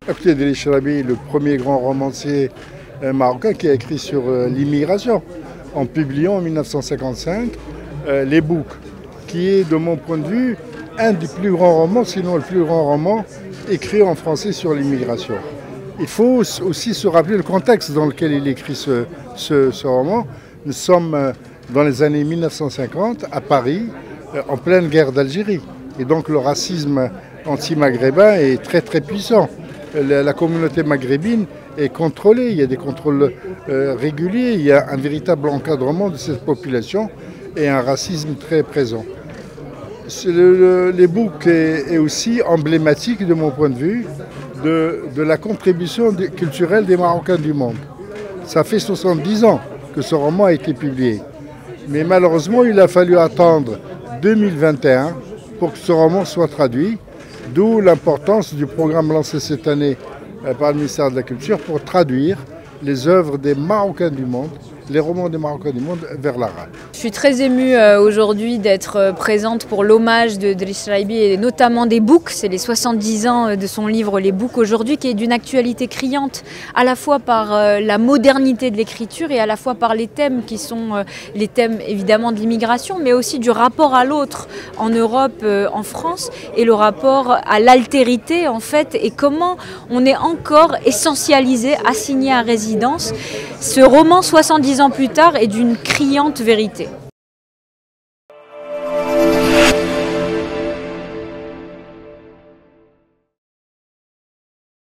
Écoutez, Driss Rabi est le premier grand romancier marocain qui a écrit sur l'immigration, en publiant en 1955 Les Boucs, qui est, de mon point de vue, un des plus grands romans, sinon le plus grand roman écrit en français sur l'immigration. Il faut aussi se rappeler le contexte dans lequel il écrit ce roman. Nous sommes dans les années 1950 à Paris, en pleine guerre d'Algérie. Et donc le racisme anti-maghrébin est très très puissant. La communauté maghrébine est contrôlée, il y a des contrôles réguliers, il y a un véritable encadrement de cette population et un racisme très présent. Les Boucs est aussi emblématique, de mon point de vue, de la contribution culturelle des Marocains du monde. Ça fait 70 ans que ce roman a été publié. Mais malheureusement, il a fallu attendre 2021 pour que ce roman soit traduit, d'où l'importance du programme lancé cette année par le ministère de la Culture pour traduire les œuvres des Marocains du monde, les romans des Marocains du monde vers l'arabe. Je suis très émue aujourd'hui d'être présente pour l'hommage de Driss Rabi et notamment des Boucs. C'est les 70 ans de son livre Les Boucs aujourd'hui, qui est d'une actualité criante à la fois par la modernité de l'écriture et à la fois par les thèmes qui sont les thèmes évidemment de l'immigration, mais aussi du rapport à l'autre en Europe, en France, et le rapport à l'altérité en fait, et comment on est encore essentialisé, assigné à résidence. Ce roman 70 ans plus tard est d'une criante vérité.